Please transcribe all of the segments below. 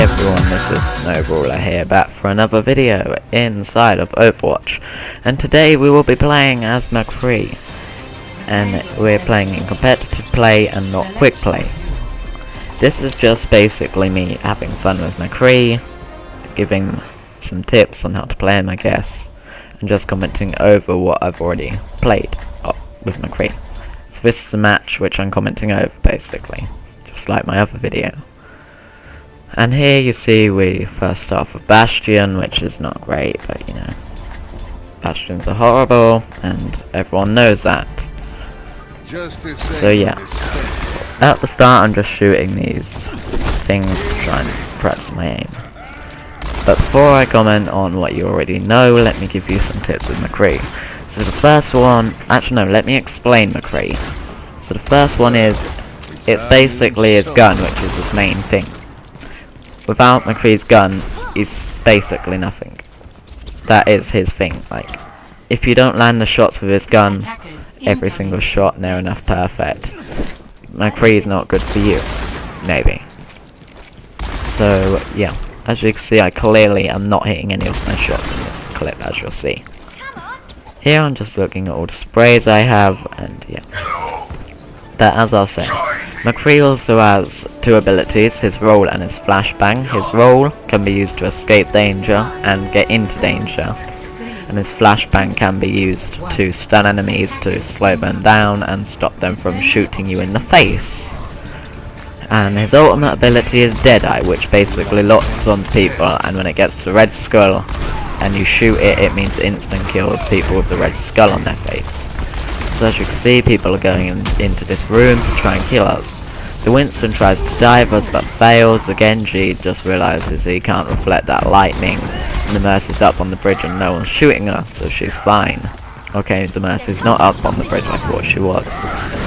everyone, this is Snowballer here, back for another video inside of Overwatch. And today we will be playing as McCree. And we're playing in competitive play and not quick play. This is just basically me having fun with McCree, giving some tips on how to play him, I guess, and just commenting over what I've already played with McCree. So this is a match which I'm commenting over, basically, just like my other video. And here you see we first start off with Bastion, which is not great, but you know, Bastions are horrible, and everyone knows that. So yeah, at the start I'm just shooting these things to try and practice my aim. But before I comment on what you already know, let me give you some tips with McCree. So the first one, actually no, let me explain McCree. So the first one is, it's basically his gun, which is his main thing. Without McCree's gun, he's basically nothing. That is his thing. Like, if you don't land the shots with his gun, every single shot near enough perfect, McCree's not good for you. Maybe. So, yeah. As you can see, I clearly am not hitting any of my shots in this clip, as you'll see. Here I'm just looking at all the sprays I have, and yeah. But as I'll say, McCree also has two abilities, his roll and his flashbang. His roll can be used to escape danger and get into danger, and his flashbang can be used to stun enemies, to slow them down and stop them from shooting you in the face. And his ultimate ability is Deadeye, which basically locks on people, and when it gets to the red skull and you shoot it, it means it instant kills people with the red skull on their face. So as you can see, people are going into this room to try and kill us. The Winston tries to dive us but fails. The Genji just realizes he can't reflect that lightning, and the Mercy's up on the bridge and no one's shooting her, so she's fine. Okay, the Mercy's not up on the bridge, I thought she was.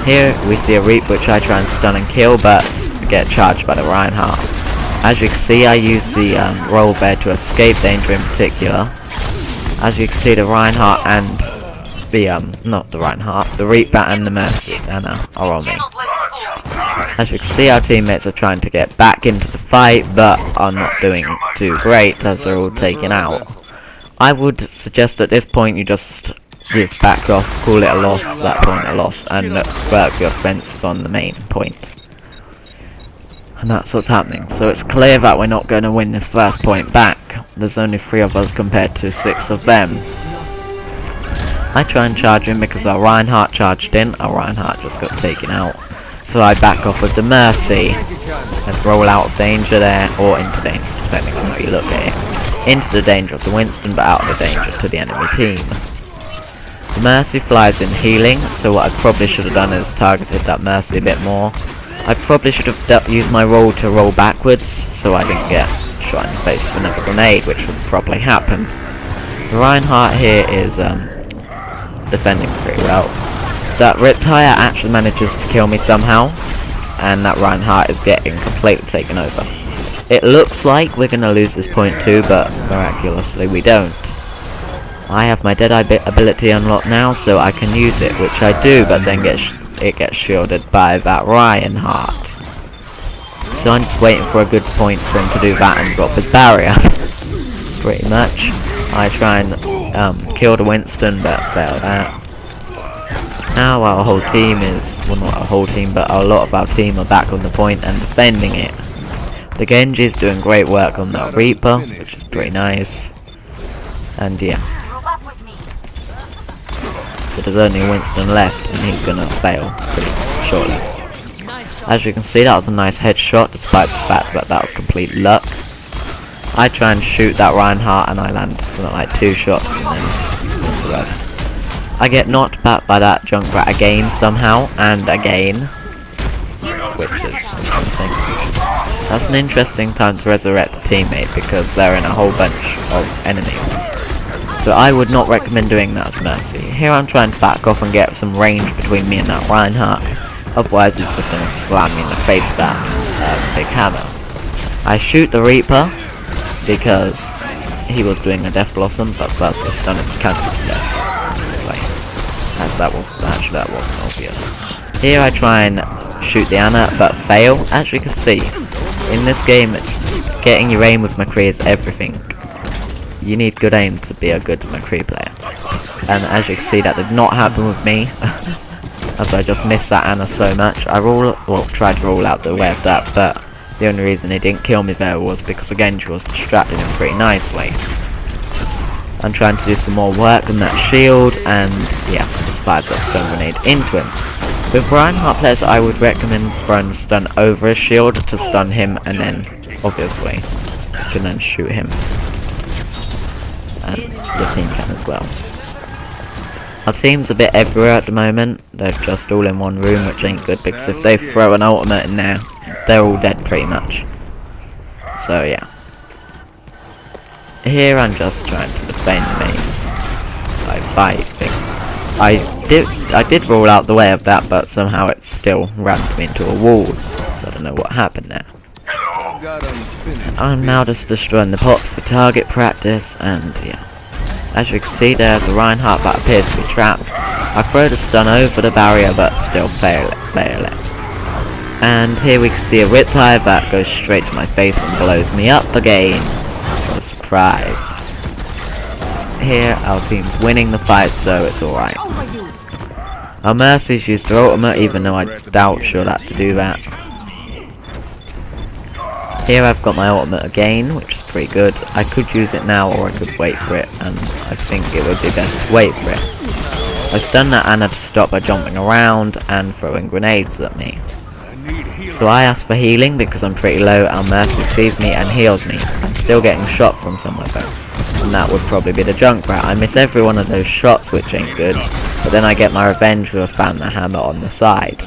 Here we see a Reap which I try and stun and kill, but get charged by the Reinhardt. As you can see, I use the roll bed to escape danger in particular. As you can see, the Reinhardt and the Reap Bat and the Mercy are on me. As you can see, our teammates are trying to get back into the fight, but are not doing too great as they're all taken out. I would suggest at this point you just back off, call it a loss, that point a loss, and work your defenses on the main point. And that's what's happening. So it's clear that we're not going to win this first point back. There's only 3 of us compared to 6 of them. I try and charge in because our Reinhardt charged in. Our Reinhardt just got taken out. So I back off with the Mercy and roll out of danger there, or into danger, depending on how you look at it. Into the danger of the Winston, but out of the danger to the enemy team. The Mercy flies in healing, so what I probably should have done is targeted that Mercy a bit more. I probably should have used my roll to roll backwards, so I didn't get shot in the face with another grenade, which would probably happen. The Reinhardt here is defending pretty well. That Riptire actually manages to kill me somehow, and that Reinhardt is getting completely taken over. It looks like we're going to lose this point too, but miraculously we don't. I have my Deadeye ability unlocked now, so I can use it, which I do, but then it gets shielded by that Reinhardt. So I'm just waiting for a good point for him to do that and drop his barrier. Pretty much. I try and kill the Winston, but fail that. Now our whole team is, well, not our whole team, but a lot of our team are back on the point and defending it. The Genji is doing great work on that Reaper, which is pretty nice. And yeah. So there's only Winston left, and he's gonna fail pretty shortly. As you can see, that was a nice headshot, despite the fact that that was complete luck. I try and shoot that Reinhardt, and I land something like 2 shots, and then miss the rest. I get knocked back by that Junkrat again somehow, and again, which is interesting. That's an interesting time to resurrect the teammate, because they're in a whole bunch of enemies. So I would not recommend doing that as Mercy. Here I'm trying to back off and get some range between me and that Reinhardt. Otherwise he's just going to slam me in the face with that big hammer. I shoot the Reaper because he was doing a Death Blossom, but first I stunned him and cancelled the Death Blossom. As that wasn't obvious. Here I try and shoot the Ana, but fail. As you can see, in this game getting your aim with McCree is everything. You need good aim to be a good McCree player. And as you can see, that did not happen with me. As I just missed that Anna so much. Tried to rule out the way of that, but the only reason he didn't kill me there was because the Genji was distracting him pretty nicely. I'm trying to do some more work on that shield, and yeah, just fired that stun grenade into him. With Reinhardt players, I would recommend throwing stun over his shield to stun him, and then, obviously, you can then shoot him. And your team can as well. Our team's a bit everywhere at the moment. They're just all in one room, which ain't good, because if they throw an ultimate in there, they're all dead pretty much. So yeah. Here I'm just trying to defend me by fighting. I did roll out the way of that, but somehow it still rammed me into a wall. So I don't know what happened there. I'm now just destroying the pots for target practice, and yeah. As you can see, there's a Reinhardt that appears to be trapped. I throw the stun over the barrier, but still fail it. And here we can see a Riptide that goes straight to my face and blows me up again. What a surprise. Here, our team's winning the fight, so it's alright. Our Mercy's used her ultimate, even though I doubt she'll have to do that. Here I've got my ultimate again, which is pretty good. I could use it now, or I could wait for it, and I think it would be best to wait for it. I stun that Anna to stop her jumping around and throwing grenades at me. So I ask for healing because I'm pretty low. Our Mercy sees me and heals me. I'm still getting shot from somewhere though, and that would probably be the Junkrat. I miss every one of those shots, which ain't good, but then I get my revenge with a Fan the Hammer on the side.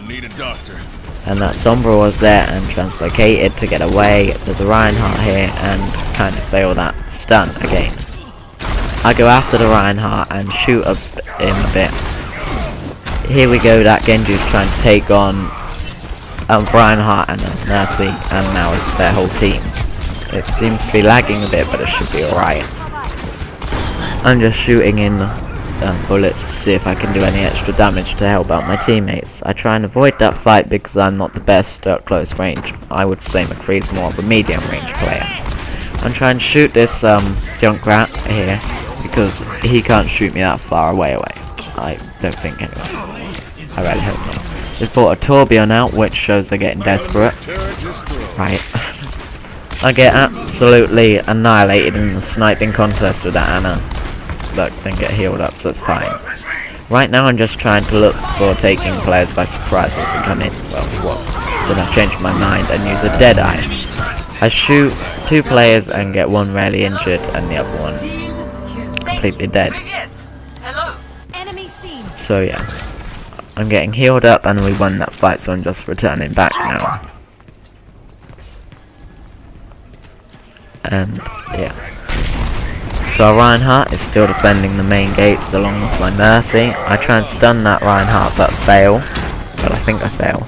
And that Sombra was there and translocated to get away. There's a Reinhardt here and kind of fail that stun again. I go after the Reinhardt and shoot him a bit. Here we go, that Genji's trying to take on Reinhardt and Mercy, and now it's their whole team. It seems to be lagging a bit, but it should be alright. I'm just shooting in bullets to see if I can do any extra damage to help out my teammates. I try and avoid that fight because I'm not the best at close range. I would say McCree's more of a medium range player. I'm trying to shoot this Junkrat here because he can't shoot me that far away. I don't think anyway. I really hope not. They've brought a Torbjorn out, which shows they're getting desperate. Right. I get absolutely annihilated in the sniping contest with that Anna, but then get healed up, so it's fine. Right now I'm just trying to look for taking players by surprise as they come in. Well, it was. Then I changed my mind and use a Deadeye. I shoot 2 players and get one rarely injured and the other one completely dead. So yeah. I'm getting healed up and we won that fight, so I'm just returning back now. And yeah. So our Reinhardt is still defending the main gates along with my Mercy. I try and stun that Reinhardt but fail. Well, I think I fail.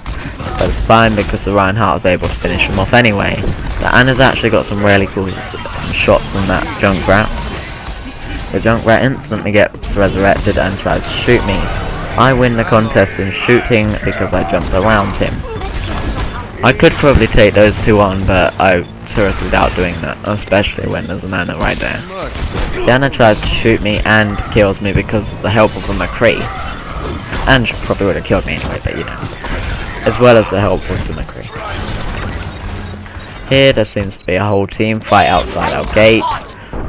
But it's fine because the Reinhardt was able to finish him off anyway. The Anna's actually got some really cool shots on that Junkrat. The Junkrat instantly gets resurrected and tries to shoot me. I win the contest in shooting because I jumped around him. I could probably take those 2 on, but I seriously doubt doing that, especially when there's an Anna right there. The Anna tries to shoot me and kills me because of the help of a McCree. And she probably would have killed me anyway, but you know. As well as the help of the McCree. Here there seems to be a whole team fight outside our gate.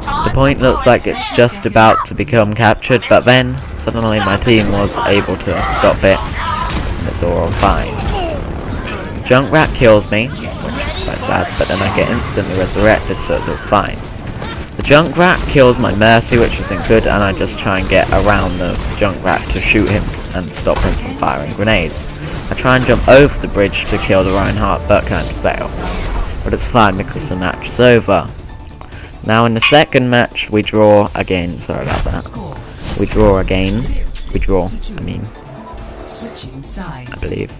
The point looks like it's just about to become captured, but then suddenly my team was able to stop it, and it's all fine. Junkrat kills me, which is quite sad, but then I get instantly resurrected, so it's all fine. The Junkrat kills my Mercy, which isn't good, and I just try and get around the Junkrat to shoot him and stop him from firing grenades. I try and jump over the bridge to kill the Reinhardt, but kind of fail. But it's fine because the match is over. Now in the second match we draw again, sorry about that. We draw again. I mean. I believe.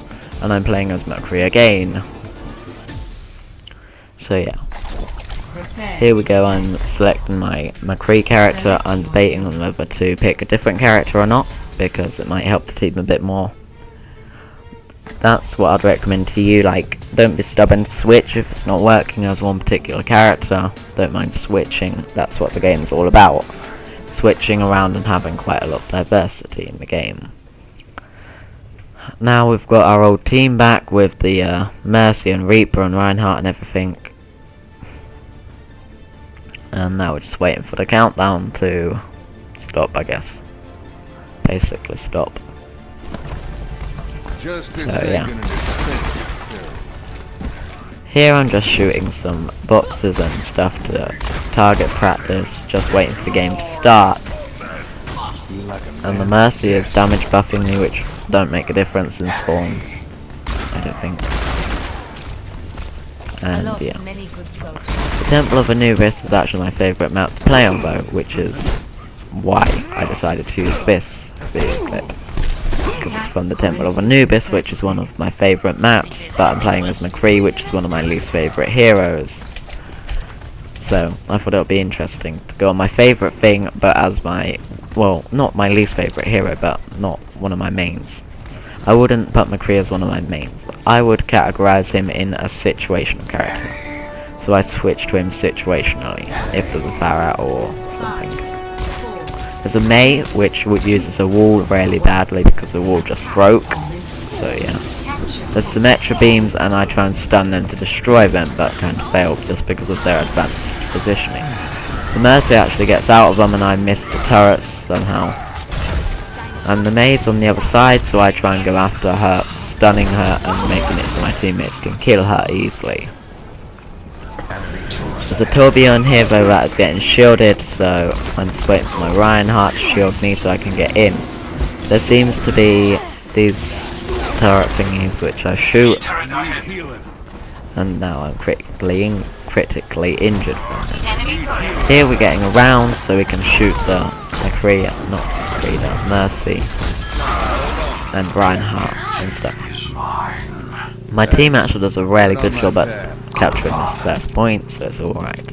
And I'm playing as McCree again. So yeah. Here we go, I'm selecting my McCree character. I'm debating on whether to pick a different character or not, because it might help the team a bit more. That's what I'd recommend to you, like, don't be stubborn to switch if it's not working as one particular character. Don't mind switching, that's what the game's all about. Switching around and having quite a lot of diversity in the game. Now we've got our old team back with the Mercy and Reaper and Reinhardt and everything. And now we're just waiting for the countdown to stop, I guess. Basically stop. Just So yeah. Here I'm just shooting some boxes and stuff to target practice, just waiting for the game to start. And the Mercy is damage buffing me, which don't make a difference in spawn, I don't think. And yeah. The Temple of Anubis is actually my favourite map to play on though, which is why I decided to use this video clip. Because it's from the Temple of Anubis, which is one of my favourite maps, but I'm playing as McCree, which is one of my least favourite heroes. So I thought it would be interesting to go on my favourite thing, but as my, well, not my least favourite hero, but not one of my mains. I wouldn't put McCree as one of my mains. I would categorise him in a situational character. So I switch to him situationally, if there's a Pharah or something. There's a Mei, which uses a wall really badly because the wall just broke. So yeah. There's Symmetra beams, and I try and stun them to destroy them, but kind of fail just because of their advanced positioning. The Mercy actually gets out of them, and I miss the turrets somehow. And the Mei's on the other side, so I try and go after her, stunning her and making it so my teammates can kill her easily. There's a Tourbillon here though that is getting shielded, so I'm just waiting for my Reinhardt to shield me so I can get in. There seems to be these turret thingies which I shoot, and now I'm critically injured from them. Here we're getting around so we can shoot the McCree, not McCree, the Mercy and Reinhardt and stuff. My team actually does a really good job at capturing this first point, so it's alright.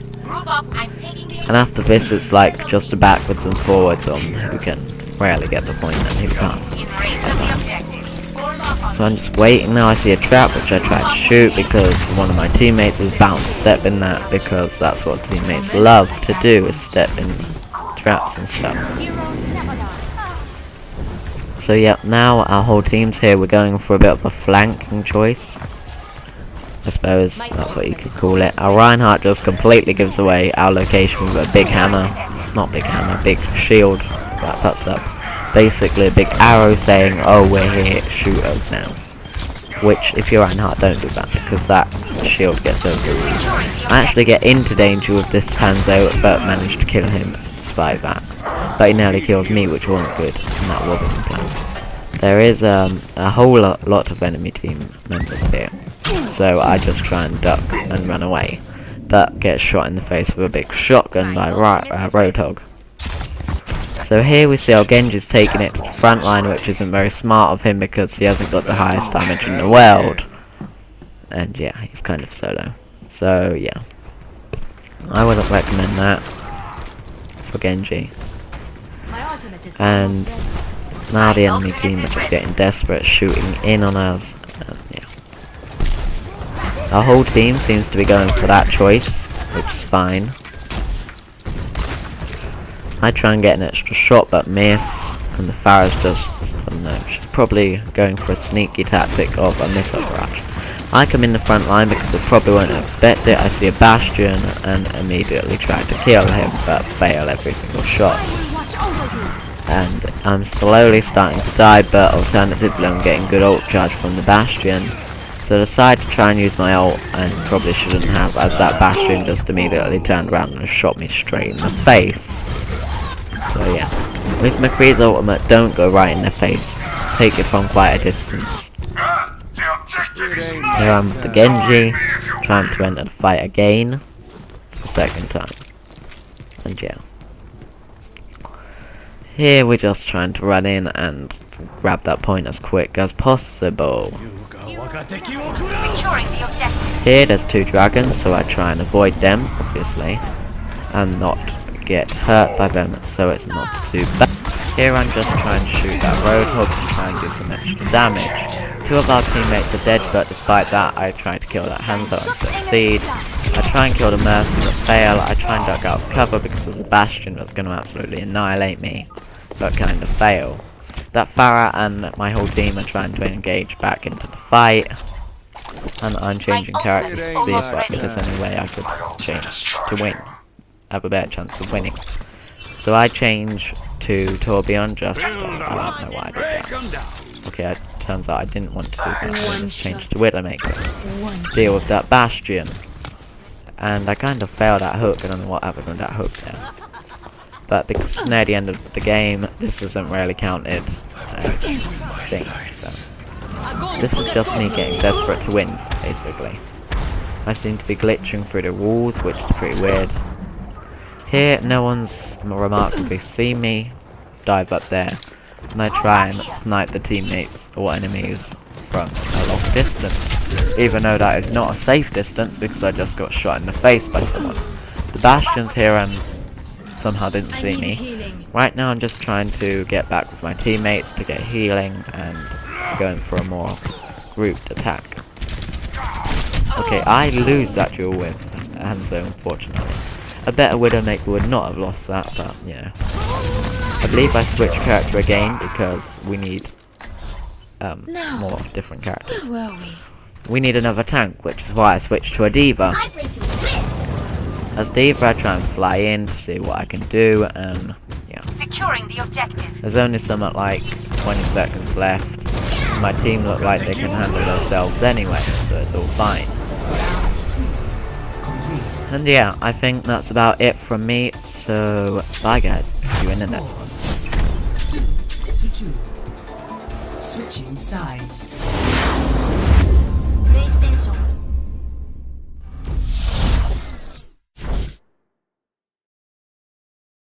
And after this it's like just a backwards and forwards on who can rarely get the point and who can't. So I'm just waiting now. I see a trap which I try to shoot because one of my teammates is bound to step in that, because that's what teammates love to do, is step in traps and stuff. So yeah, now our whole team's here. We're going for a bit of a flanking choice, I suppose that's what you could call it. Our Reinhardt just completely gives away our location with a big hammer. Not big hammer, big shield that puts up. Basically a big arrow saying, oh, we're here, shoot us now. Which, if you're Reinhardt, don't do that, because that shield gets over. I actually get into danger with this Hanzo, but manage to kill him despite that. But he nearly kills me, which wasn't good, and that wasn't the plan. There is a whole lot of enemy team members here. So I just try and duck and run away, but get shot in the face with a big shotgun by Roadhog. So here we see our Genji's taking it to the front line, which isn't very smart of him because he hasn't got the highest damage in the world. And yeah, he's kind of solo. So yeah, I wouldn't recommend that for Genji. And now the enemy team are just getting desperate, shooting in on us. Yeah. Our whole team seems to be going for that choice, which is fine. I try and get an extra shot but miss, and the Pharah's just, I don't know, she's probably going for a sneaky tactic of a missile barrage. I come in the front line because they probably won't expect it. I see a Bastion and immediately try to kill him, but fail every single shot. And I'm slowly starting to die, but alternatively I'm getting good ult charge from the Bastion. So I decide to try and use my ult, and probably shouldn't have, as that Bastion just immediately turned around and shot me straight in the face. So yeah, with McCree's ultimate, don't go right in the face, take it from quite a distance. Here I'm with the Genji, trying to enter the fight again, for the second time. And yeah. Here we're just trying to run in and grab that point as quick as possible. Here there's two dragons, so I try and avoid them, obviously, and not get hurt by them, so it's not too bad. Here I'm just trying to shoot that Roadhog to try and do some extra damage. 2 of our teammates are dead, but despite that I try to kill that Hanzo and succeed. I try and kill the Mercy but fail. I try and duck out of cover because there's a Bastion that's going to absolutely annihilate me, but kind of fail. That Farah and my whole team are trying to engage back into the fight, and I'm changing characters to see if there's any way I could change to win, have a better chance of winning. So I change to Torbjorn, just, I don't know why I did that. Okay, it turns out I didn't want to do that, so I just changed to Widowmaker. Deal with that Bastion. And I kind of failed that hook, I don't know what happened with that hook there. But because it's near the end of the game, this isn't really counted as thing, so. This is just me getting desperate to win, basically. I seem to be glitching through the walls, which is pretty weird. Here, no one's remarkably seen me. Dive up there, and I try and snipe the teammates or enemies from a long distance, even though that is not a safe distance because I just got shot in the face by someone. The Bastion's here and somehow didn't see me. Right now I'm just trying to get back with my teammates to get healing and going for a more grouped attack. Okay, I lose that duel with Hanzo, unfortunately. A better Widowmaker would not have lost that, but you know. I believe I switched character again because we need more different characters. We need another tank, which is why I switched to a D.Va. As D.Va I try and fly in to see what I can do, and yeah. Securing the objective. There's only some at like 20 seconds left. My team look like they can handle themselves anyway, so it's all fine. And yeah, I think that's about it from me, so bye guys, see you in the next one. Switching sides.